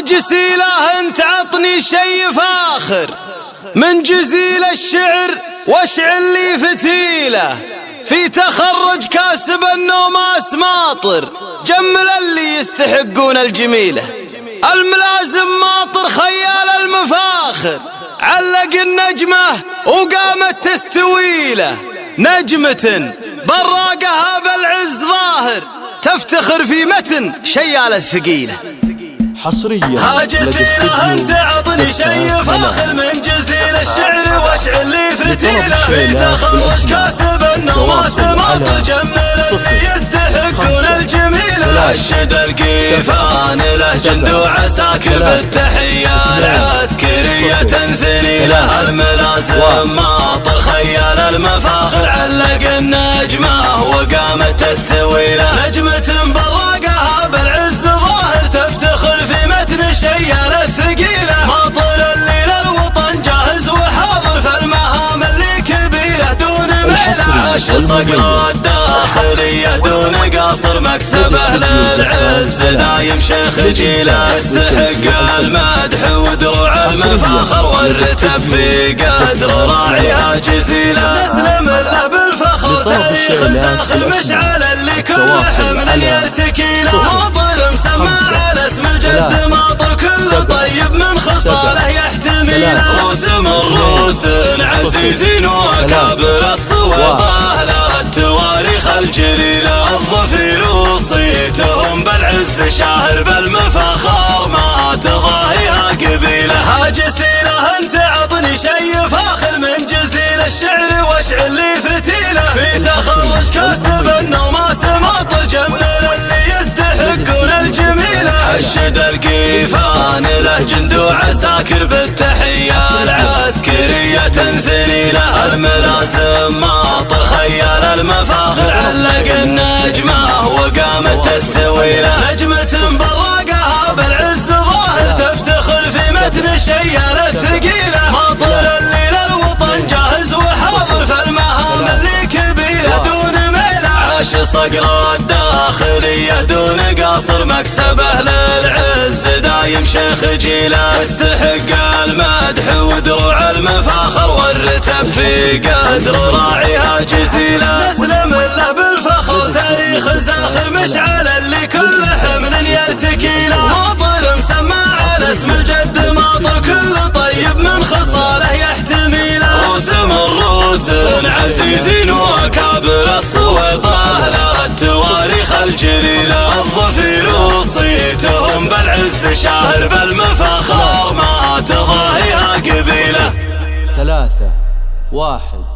هاجسي له انت عطني شي فاخر من جزيل الشعر واشعل لي فتيله في تخرج كاسب النوماس ماطر جمل اللي يستحقون الجميله الملازم ماطر خيال المفاخر علق النجمه وقامت تستويله نجمة براقها بالعز ظاهر تفتخر في متن شيال الثقيله حصريا هاجسي له انت عطني شي فاخر من جزيل الشعر واشعل لي فتيله في تخرج كاسب النوماس ماطر جمل اللي يستحقون الجميله الشد القيفان له جند وعساكر بالتحيه العسكريه تنزلي له الملازم ماطر خيال المفاخر علق النجمه وقامت تستوي له نجمة براقها بالعز ظاهر تفتخر في متن شيال الثقيله ماطر اللي للوطن جاهز وحاضر فالمهام اللي كبيله دون ميله عاش صقر الداخليه دون قاصر مكسبه للعز دايم شيخ جيله يستحق المدح ودروع المفاخر والرتب في قدر راعيها جزيله نسلم له بالفخر تاريخ الزاخر مشعل اللي كل حمل يرتكي له ماطر مسمى على اسم الجد ماطر كل طيب من خصاله يحتمي روس من روس عزيزين وكابر الصويطه له التواريخ الجليله الظفير وصيتهم بالعز شاهر بالمفاخر ما تضاهيها قبيله هاجسي له انت عطني شي فاخر من جزيل الشعر واشعل لي فتيله في تخرج كاسب النوماس ماطر جمل اللي يستحقون الجميله الشد القيفان له جند وعساكر بالتحيه العسكريه تنزلي له الملازم ماطر خيال المفاخر علق النجمه وقامت تستوي له نجمة براقها بالعز ظاهر تفتخر في متن شيال الثقيله ماطر اللي للوطن جاهز وحاضر فالمهام اللي كبيله دون ميله عاش صقر الداخليه دون قاصر مكسبه للعز دايم شيخ جيله يستحق المدح ودروع المفاخر والرتب في قدر راعيها جزيله نسلم له بالفخر تاريخ الزاخر مشعل اللي كل حمل يرتكي له ماطر مسمى على اسم الجد ماطر كل طيب من خصاله يحتمي له روس من روس عزيزين وكابر الصويطه له التواريخ الجليله الظفير وصيتهم بالعز شاهر بالمفاخر ما تضاهيها قبيله 3 1